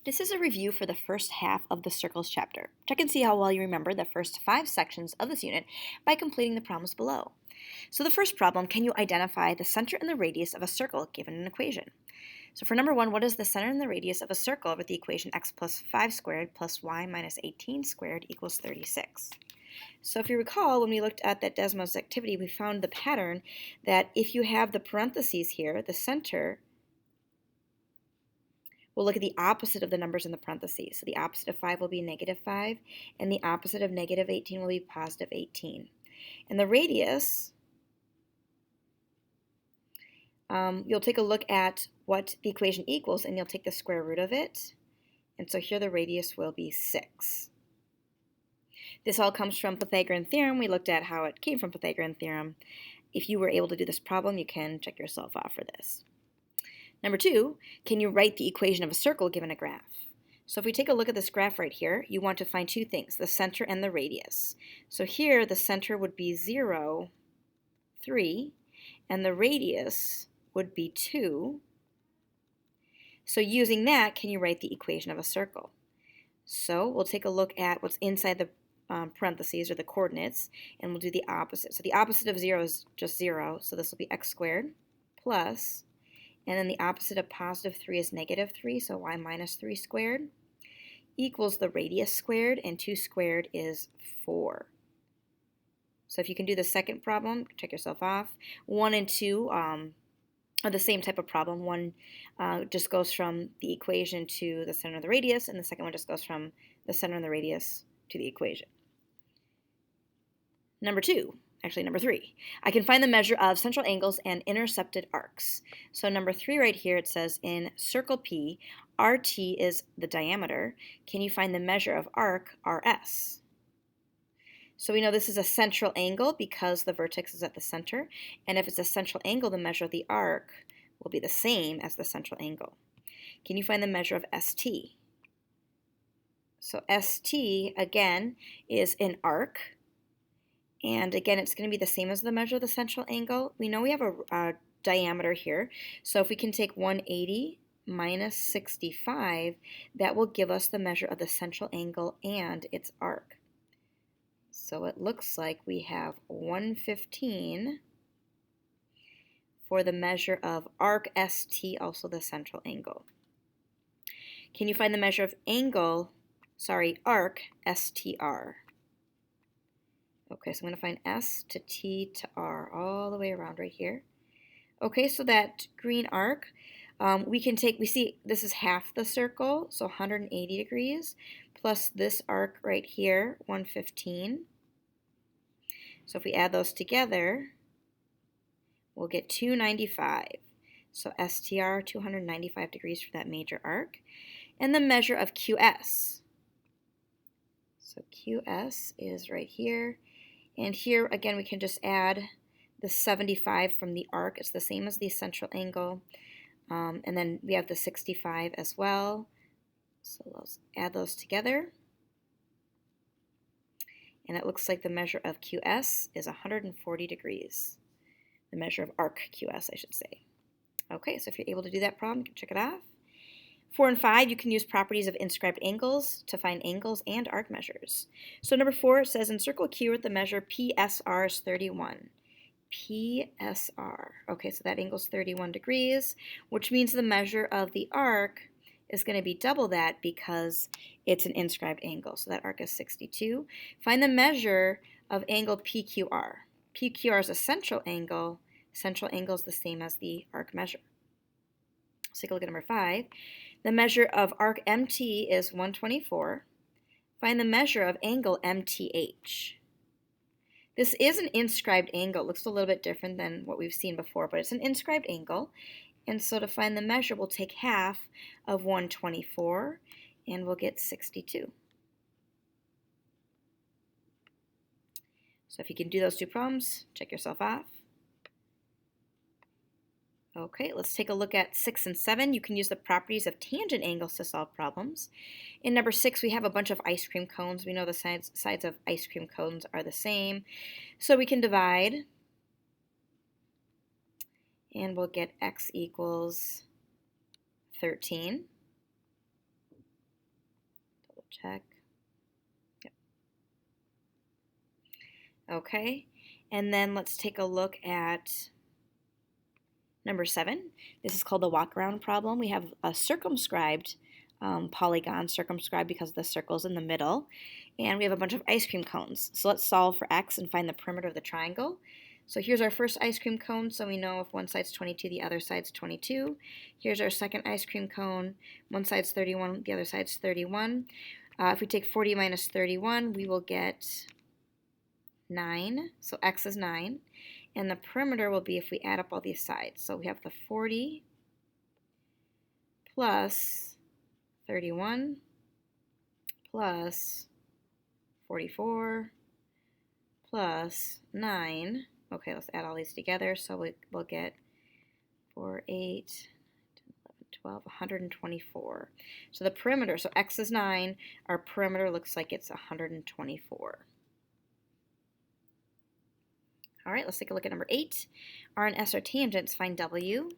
This is a review for the first half of the circles chapter. Check and see how well you remember the first 5 sections of this unit by completing the problems below. So the first problem, can you identify the center and the radius of a circle given an equation? So for number 1, what is the center and the radius of a circle with the equation x plus 5 squared plus y minus 18 squared equals 36? So if you recall, when we looked at that Desmos activity, we found the pattern that if you have the parentheses here, the center, we'll look at the opposite of the numbers in the parentheses. So the opposite of 5 will be negative 5, and the opposite of negative 18 will be positive 18. And the radius, you'll take a look at what the equation equals, and you'll take the square root of it. And so here the radius will be 6. This all comes from Pythagorean theorem. We looked at how it came from Pythagorean theorem. If you were able to do this problem, you can check yourself off for this. Number 2, can you write the equation of a circle given a graph? So if we take a look at this graph right here, you want to find two things, the center and the radius. So here the center would be 0, 3, and the radius would be 2. So using that, can you write the equation of a circle? So we'll take a look at what's inside the parentheses or the coordinates, and we'll do the opposite. So the opposite of 0 is just 0, so this will be x squared plus, and then the opposite of positive 3 is negative 3, so y minus 3 squared equals the radius squared, and 2 squared is 4. So if you can do the second problem, check yourself off. 1 and 2 are the same type of problem. One just goes from the equation to the center of the radius, and the second one just goes from the center of the radius to the equation. Number 3, I can find the measure of central angles and intercepted arcs. So number 3 right here, it says in circle P, RT is the diameter. Can you find the measure of arc RS? So we know this is a central angle because the vertex is at the center, and if it's a central angle, the measure of the arc will be the same as the central angle. Can you find the measure of ST? So ST, again, is an arc. And again, it's going to be the same as the measure of the central angle. We know we have a diameter here. So if we can take 180 minus 65, that will give us the measure of the central angle and its arc. So it looks like we have 115 for the measure of arc ST, also the central angle. Can you find the measure of arc STR? Okay, so I'm going to find S to T to R all the way around right here. Okay, so that green arc, we see this is half the circle, so 180 degrees, plus this arc right here, 115. So if we add those together, we'll get 295. So STR, 295 degrees for that major arc. And the measure of QS. So QS is right here. And here, again, we can just add the 75 from the arc. It's the same as the central angle. And then we have the 65 as well. So let's add those together. And it looks like the measure of QS is 140 degrees. The measure of arc QS, I should say. Okay, so if you're able to do that problem, you can check it off. 4 and 5, you can use properties of inscribed angles to find angles and arc measures. So number 4 says in circle Q with the measure PSR is 31. PSR. Okay, so that angle is 31 degrees, which means the measure of the arc is going to be double that because it's an inscribed angle. So that arc is 62. Find the measure of angle PQR. PQR is a central angle. Central angle is the same as the arc measure. Let's take a look at number 5. The measure of arc MT is 124. Find the measure of angle MTH. This is an inscribed angle. It looks a little bit different than what we've seen before, but it's an inscribed angle. And so to find the measure, we'll take half of 124, and we'll get 62. So if you can do those two problems, check yourself off. Okay, let's take a look at 6 and 7. You can use the properties of tangent angles to solve problems. In number 6, we have a bunch of ice cream cones. We know the sides of ice cream cones are the same. So we can divide, and we'll get x equals 13. check. Yep. Okay, and then let's take a look at number 7. This is called the walk-around problem. We have a circumscribed polygon, circumscribed because of the circles in the middle, and we have a bunch of ice cream cones. So let's solve for x and find the perimeter of the triangle. So here's our first ice cream cone, so we know if one side's 22, the other side's 22. Here's our second ice cream cone. One side's 31, the other side's 31. If we take 40 minus 31, we will get 9, so x is 9. And the perimeter will be if we add up all these sides. So we have the 40 plus 31 plus 44 plus 9. Okay, let's add all these together. So we'll get 4, 8, 10, 11, 12, 124. So the perimeter, so x is 9. Our perimeter looks like it's 124. All right, let's take a look at number 8. R and S are tangents, find W.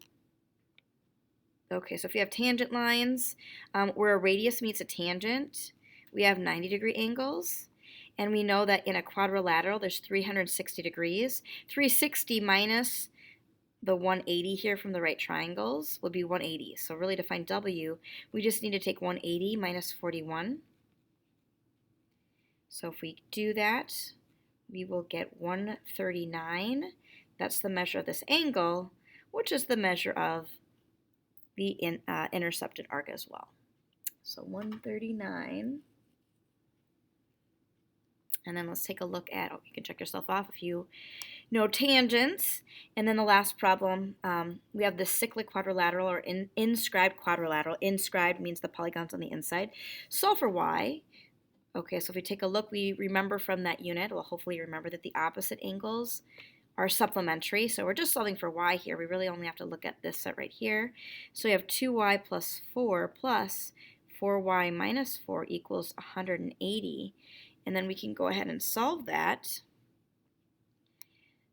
Okay, so if you have tangent lines where a radius meets a tangent, we have 90-degree angles. And we know that in a quadrilateral, there's 360 degrees. 360 minus the 180 here from the right triangles would be 180. So really to find W, we just need to take 180 minus 41. So if we do that, we will get 139. That's the measure of this angle, which is the measure of the intercepted arc as well. So 139. And then let's take a look at, you can check yourself off if you know tangents. And then the last problem, we have the cyclic quadrilateral or inscribed quadrilateral. Inscribed means the polygon's on the inside. Solve for y. Okay, so if we take a look, we remember from that unit, well, hopefully you remember that the opposite angles are supplementary. So we're just solving for y here. We really only have to look at this set right here. So we have 2y plus 4 plus 4y minus 4 equals 180. And then we can go ahead and solve that.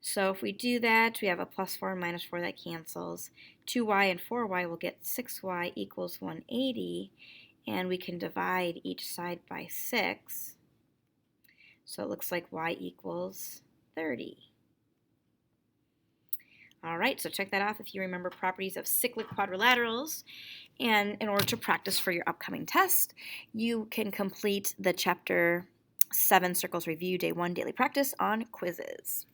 So if we do that, we have a plus 4 and minus 4 that cancels. 2y and 4y will get 6y equals 180. And we can divide each side by 6. So it looks like y equals 30. All right, so check that off if you remember properties of cyclic quadrilaterals. And in order to practice for your upcoming test, you can complete the Chapter 7 Circles Review Day 1 daily practice on quizzes.